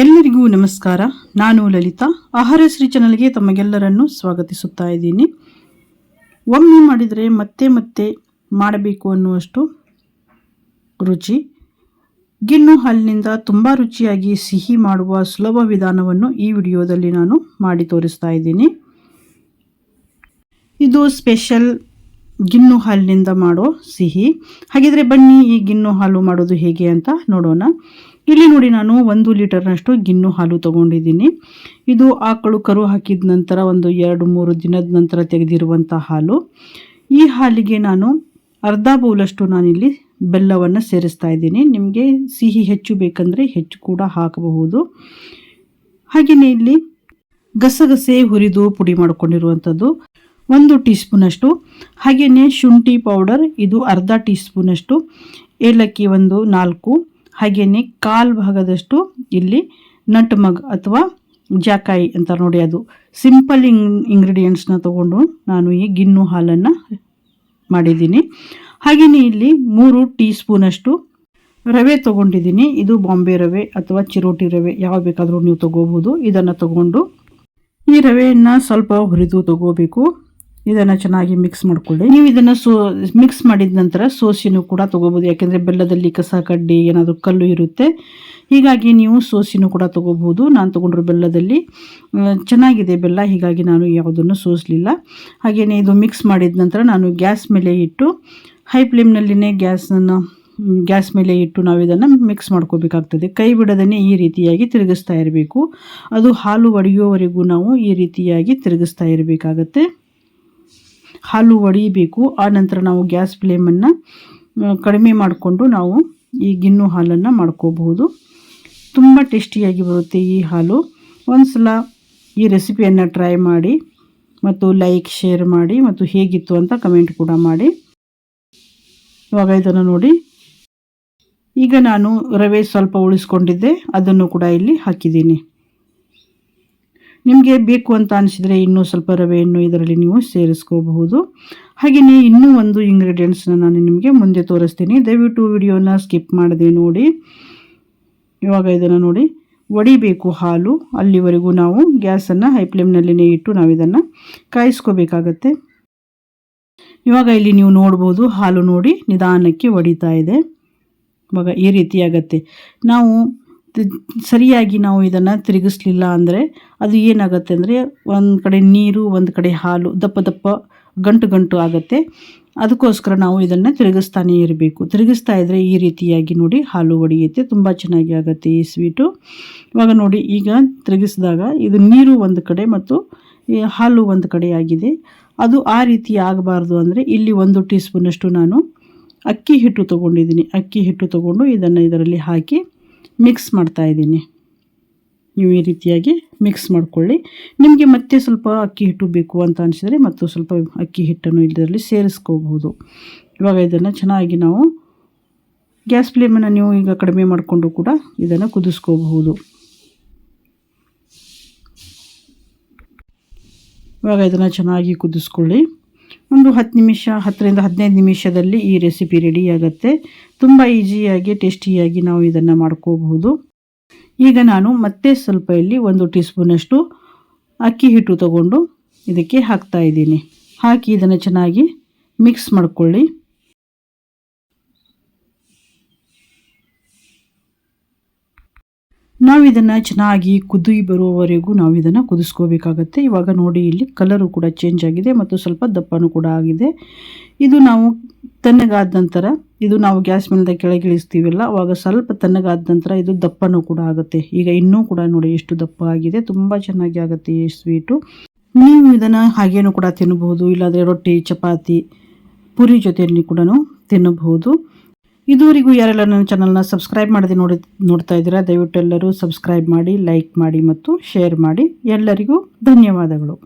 ಎಲ್ಲರಿಗೂ ನಮಸ್ಕಾರ. ನಾನು ಲಲಿತಾ. ಆಹಾರ ಶ್ರೀ ಚಾನಲ್ಗೆ ತಮಗೆಲ್ಲರನ್ನು ಸ್ವಾಗತಿಸುತ್ತಾ ಇದ್ದೀನಿ. ಒಮ್ಮೆ ಮಾಡಿದರೆ ಮತ್ತೆ ಮತ್ತೆ ಮಾಡಬೇಕು ಅನ್ನುವಷ್ಟು ರುಚಿ. ಗಿಣ್ಣು ಹಾಲಿನಿಂದ ತುಂಬ ರುಚಿಯಾಗಿ ಸಿಹಿ ಮಾಡುವ ಸುಲಭ ವಿಧಾನವನ್ನು ಈ ವಿಡಿಯೋದಲ್ಲಿ ನಾನು ಮಾಡಿ ತೋರಿಸ್ತಾ ಇದ್ದೀನಿ. ಇದು ಸ್ಪೆಷಲ್ ಗಿಣ್ಣು ಹಾಲಿನಿಂದ ಮಾಡೋ ಸಿಹಿ. ಹಾಗಿದ್ರೆ ಬನ್ನಿ ಈ ಗಿಣ್ಣು ಹಾಲು ಮಾಡೋದು ಹೇಗೆ ಅಂತ ನೋಡೋಣ. ಇಲ್ಲಿ ನೋಡಿ, ನಾನು 1 ಲೀಟರ್ನಷ್ಟು ಗಿಣ್ಣು ಹಾಲು ತಗೊಂಡಿದ್ದೀನಿ. ಇದು ಆಕಳು ಕರು ಹಾಕಿದ ನಂತರ ಒಂದು 2-3 ದಿನದ ನಂತರ ತೆಗೆದಿರುವಂಥ ಹಾಲು. ಈ ಹಾಲಿಗೆ ನಾನು ಅರ್ಧ ಬೌಲಷ್ಟು ನಾನಿಲ್ಲಿ ಬೆಲ್ಲವನ್ನು ಸೇರಿಸ್ತಾ ಇದ್ದೀನಿ. ನಿಮಗೆ ಸಿಹಿ ಹೆಚ್ಚು ಬೇಕಂದರೆ ಹೆಚ್ಚು ಕೂಡ ಹಾಕಬಹುದು. ಹಾಗೆಯೇ ಇಲ್ಲಿ ಗಸಗಸೆ ಹುರಿದು ಪುಡಿ ಮಾಡಿಕೊಂಡಿರುವಂಥದ್ದು 1 ಟೀ ಸ್ಪೂನಷ್ಟು. ಹಾಗೆಯೇ ಶುಂಠಿ ಪೌಡರ್ ಇದು ಅರ್ಧ ಟೀ ಸ್ಪೂನಷ್ಟು. ಏಲಕ್ಕಿ ಒಂದು 4. ಹಾಗೆಯೇ 1/4 ಭಾಗದಷ್ಟು ಇಲ್ಲಿ ನಟ್ಮಗ್ ಅಥವಾ ಜಾಕಾಯಿ ಅಂತ ನೋಡಿ, ಅದು ಸಿಂಪಲ್ ಇಂಗ್ರೀಡಿಯೆಂಟ್ಸ್ನ ತಗೊಂಡು ನಾನು ಈ ಗಿಣ್ಣು ಹಾಲನ್ನು ಮಾಡಿದ್ದೀನಿ. ಹಾಗೆಯೇ ಇಲ್ಲಿ 3 ಟೀ ಸ್ಪೂನಷ್ಟು ರವೆ ತೊಗೊಂಡಿದ್ದೀನಿ. ಇದು ಬಾಂಬೆ ರವೆ ಅಥವಾ ಚಿರೋಟಿ ರವೆ ಯಾವ ಬೇಕಾದರೂ ನೀವು ತೊಗೋಬೋದು. ಇದನ್ನು ತಗೊಂಡು ಈ ರವೆಯನ್ನು ಸ್ವಲ್ಪ ಹುರಿದು ತಗೋಬೇಕು. ಇದನ್ನು ಚೆನ್ನಾಗಿ ಮಿಕ್ಸ್ ಮಾಡಿಕೊಳ್ಳಿ. ನೀವು ಇದನ್ನು ಮಿಕ್ಸ್ ಮಾಡಿದ ನಂತರ ಸೋಸಿನೂ ಕೂಡ ತೊಗೋಬೋದು. ಯಾಕೆಂದರೆ ಬೆಲ್ಲದಲ್ಲಿ ಕಸ ಕಡ್ಡಿ ಏನಾದರೂ ಕಲ್ಲು ಇರುತ್ತೆ. ಹೀಗಾಗಿ ನೀವು ಸೋಸಿನೂ ಕೂಡ ತೊಗೋಬೋದು. ನಾನು ತೊಗೊಂಡ್ರೆ ಬೆಲ್ಲದಲ್ಲಿ ಚೆನ್ನಾಗಿದೆ ಬೆಲ್ಲ, ಹೀಗಾಗಿ ನಾನು ಯಾವುದನ್ನು ಸೋಸಲಿಲ್ಲ. ಹಾಗೆಯೇ ಇದು ಮಿಕ್ಸ್ ಮಾಡಿದ ನಂತರ ನಾನು ಗ್ಯಾಸ್ ಮೇಲೆ ಇಟ್ಟು ಹೈ ಫ್ಲೇಮ್ನಲ್ಲಿನೇ ಗ್ಯಾಸ್ ಮೇಲೆ ಇಟ್ಟು ನಾವು ಇದನ್ನು ಮಿಕ್ಸ್ ಮಾಡ್ಕೋಬೇಕಾಗ್ತದೆ. ಕೈ ಬಿಡದೇ ಈ ರೀತಿಯಾಗಿ ತಿರುಗಿಸ್ತಾ ಇರಬೇಕು. ಅದು ಹಾಲು ಒಡೆಯುವವರೆಗೂ ನಾವು ಈ ರೀತಿಯಾಗಿ ತಿರುಗಿಸ್ತಾ ಇರಬೇಕಾಗತ್ತೆ. ಹಾಲು ಒಡೆಯಬೇಕು. ಆ ನಂತರ ನಾವು ಗ್ಯಾಸ್ ಫ್ಲೇಮನ್ನು ಕಡಿಮೆ ಮಾಡಿಕೊಂಡು ನಾವು ಈ ಗಿಣ್ಣು ಹಾಲನ್ನು ಮಾಡ್ಕೋಬಹುದು. ತುಂಬ ಟೇಸ್ಟಿಯಾಗಿ ಬರುತ್ತೆ ಈ ಹಾಲು. ಒಂದು ಸಲ ಈ ರೆಸಿಪಿಯನ್ನು ಟ್ರೈ ಮಾಡಿ ಮತ್ತು ಲೈಕ್ ಶೇರ್ ಮಾಡಿ ಮತ್ತು ಹೇಗಿತ್ತು ಅಂತ ಕಮೆಂಟ್ ಕೂಡ ಮಾಡಿ. ಇವಾಗ ಇದನ್ನು ನೋಡಿ, ಈಗ ನಾನು ರವೆ ಸ್ವಲ್ಪ ಉಳಿಸ್ಕೊಂಡಿದ್ದೆ, ಅದನ್ನು ಕೂಡ ಇಲ್ಲಿ ಹಾಕಿದ್ದೀನಿ. ನಿಮಗೆ ಬೇಕು ಅಂತ ಅನಿಸಿದರೆ ಇನ್ನೂ ಸ್ವಲ್ಪ ರವೆಯನ್ನು ಇದರಲ್ಲಿ ನೀವು ಸೇರಿಸ್ಕೋಬಹುದು. ಹಾಗೆಯೇ ಇನ್ನೂ ಒಂದು ಇಂಗ್ರೀಡಿಯೆಂಟ್ಸ್ನ ನಾನು ನಿಮಗೆ ಮುಂದೆ ತೋರಿಸ್ತೀನಿ. ದಯವಿಟ್ಟು ವಿಡಿಯೋನ ಸ್ಕಿಪ್ ಮಾಡದೆ ನೋಡಿ. ಇವಾಗ ಇದನ್ನು ನೋಡಿ, ಒಡಿಬೇಕು ಹಾಲು. ಅಲ್ಲಿವರೆಗೂ ನಾವು ಗ್ಯಾಸನ್ನು ಹೈ ಫ್ಲೇಮ್ನಲ್ಲಿನೇ ಇಟ್ಟು ನಾವು ಇದನ್ನು ಕಾಯಿಸ್ಕೋಬೇಕಾಗತ್ತೆ. ಇವಾಗ ಇಲ್ಲಿ ನೀವು ನೋಡ್ಬೋದು, ಹಾಲು ನೋಡಿ ನಿಧಾನಕ್ಕೆ ಒಡಿತಾ ಇದೆ. ಇವಾಗ ಈ ರೀತಿ ಆಗತ್ತೆ. ನಾವು ಸರಿಯಾಗಿ ನಾವು ಇದನ್ನು ತಿರುಗಿಸ್ಲಿಲ್ಲ ಅಂದರೆ ಅದು ಏನಾಗುತ್ತೆ ಅಂದರೆ ಒಂದು ಕಡೆ ನೀರು ಒಂದು ಕಡೆ ಹಾಲು ದಪ್ಪ ದಪ್ಪ ಗಂಟು ಆಗುತ್ತೆ. ಅದಕ್ಕೋಸ್ಕರ ನಾವು ಇದನ್ನು ತಿರುಗಿಸ್ತಾನೇ ಇರಬೇಕು. ತಿರುಗಿಸ್ತಾ ಇದ್ದರೆ ಈ ರೀತಿಯಾಗಿ ನೋಡಿ ಹಾಲು ಒಡೆಯುತ್ತೆ. ತುಂಬ ಚೆನ್ನಾಗಿ ಆಗುತ್ತೆ ಈ ಸ್ವೀಟು. ಇವಾಗ ನೋಡಿ, ಈಗ ತಿರುಗಿಸಿದಾಗ ಇದು ನೀರು ಒಂದು ಕಡೆ ಮತ್ತು ಹಾಲು ಒಂದು ಕಡೆ ಆಗಿದೆ. ಅದು ಆ ರೀತಿ ಆಗಬಾರ್ದು ಅಂದರೆ ಇಲ್ಲಿ 1 ಟೀ ಸ್ಪೂನಷ್ಟು ನಾನು ಅಕ್ಕಿ ಹಿಟ್ಟು ತೊಗೊಂಡಿದ್ದೀನಿ. ಅಕ್ಕಿ ಹಿಟ್ಟು ತೊಗೊಂಡು ಇದನ್ನು ಇದರಲ್ಲಿ ಹಾಕಿ ಮಿಕ್ಸ್ ಮಾಡ್ತಾ ಇದ್ದೀನಿ. ನೀವು ಈ ರೀತಿಯಾಗಿ ಮಿಕ್ಸ್ ಮಾಡಿಕೊಳ್ಳಿ. ನಿಮಗೆ ಮತ್ತೆ ಸ್ವಲ್ಪ ಅಕ್ಕಿ ಹಿಟ್ಟು ಬೇಕು ಅಂತ ಅನಿಸಿದರೆ ಮತ್ತು ಸ್ವಲ್ಪ ಅಕ್ಕಿ ಹಿಟ್ಟನ್ನು ಇದರಲ್ಲಿ ಸೇರಿಸ್ಕೋಬಹುದು. ಇವಾಗ ಇದನ್ನು ಚೆನ್ನಾಗಿ ನಾವು ಗ್ಯಾಸ್ ಫ್ಲೇಮನ್ನು ನೀವು ಈಗ ಕಡಿಮೆ ಮಾಡಿಕೊಂಡು ಕೂಡ ಇದನ್ನು ಕುದಿಸ್ಕೋಬಹುದು. ಇವಾಗ ಇದನ್ನು ಚೆನ್ನಾಗಿ ಕುದಿಸ್ಕೊಳ್ಳಿ. ಒಂದು 10ರಿಂದ 15 ನಿಮಿಷದಲ್ಲಿ ಈ ರೆಸಿಪಿ ರೆಡಿ ಆಗುತ್ತೆ. ತುಂಬ ಈಸಿಯಾಗಿ ಟೇಸ್ಟಿಯಾಗಿ ನಾವು ಇದನ್ನು ಮಾಡ್ಕೋಬಹುದು. ಈಗ ನಾನು ಮತ್ತೆ ಸ್ವಲ್ಪ ಇಲ್ಲಿ 1 ಟೀ ಸ್ಪೂನಷ್ಟು ಅಕ್ಕಿ ಹಿಟ್ಟು ತಗೊಂಡು ಇದಕ್ಕೆ ಹಾಕ್ತಾ ಇದ್ದೀನಿ. ಹಾಕಿ ಇದನ್ನು ಚೆನ್ನಾಗಿ ಮಿಕ್ಸ್ ಮಾಡಿಕೊಳ್ಳಿ. ನಾವು ಇದನ್ನು ಚೆನ್ನಾಗಿ ಕುದಿ ಬರುವವರೆಗೂ ನಾವು ಇದನ್ನು ಕುದಿಸ್ಕೋಬೇಕಾಗತ್ತೆ. ಇವಾಗ ನೋಡಿ, ಇಲ್ಲಿ ಕಲರು ಕೂಡ ಚೇಂಜ್ ಆಗಿದೆ ಮತ್ತು ಸ್ವಲ್ಪ ದಪ್ಪನೂ ಕೂಡ ಆಗಿದೆ. ಇದು ನಾವು ತಣ್ಣಗಾದ ನಂತರ ಇದು ನಾವು ಗ್ಯಾಸ್ ಮೇಲಿಂದ ಕೆಳಗಿಳಿಸ್ತೀವಲ್ಲ, ಅವಾಗ ಸ್ವಲ್ಪ ತಣ್ಣಗಾದ ನಂತರ ಇದು ದಪ್ಪನೂ ಕೂಡ ಆಗುತ್ತೆ. ಈಗ ಇನ್ನೂ ಕೂಡ ನೋಡಿ ಎಷ್ಟು ದಪ್ಪ ಆಗಿದೆ. ತುಂಬ ಚೆನ್ನಾಗಿ ಆಗುತ್ತೆ ಈ ಸ್ವೀಟು. ನೀವು ಇದನ್ನು ಹಾಗೇನೂ ಕೂಡ ತಿನ್ನಬಹುದು, ಇಲ್ಲಾಂದರೆ ರೊಟ್ಟಿ ಚಪಾತಿ ಪೂರಿ ಜೊತೆಯಲ್ಲಿ ಕೂಡ ತಿನ್ನಬಹುದು. ಇದುವರೆಗೂ ಯಾರೆಲ್ಲ ನನ್ನ ಚಾನಲ್ನ ಸಬ್ಸ್ಕ್ರೈಬ್ ಮಾಡದೆ ನೋಡ್ತಾ ಇದ್ದೀರಾ, ದಯವಿಟ್ಟು ಎಲ್ಲರೂ ಸಬ್ಸ್ಕ್ರೈಬ್ ಮಾಡಿ, ಲೈಕ್ ಮಾಡಿ ಮತ್ತು ಶೇರ್ ಮಾಡಿ. ಎಲ್ಲರಿಗೂ ಧನ್ಯವಾದಗಳು.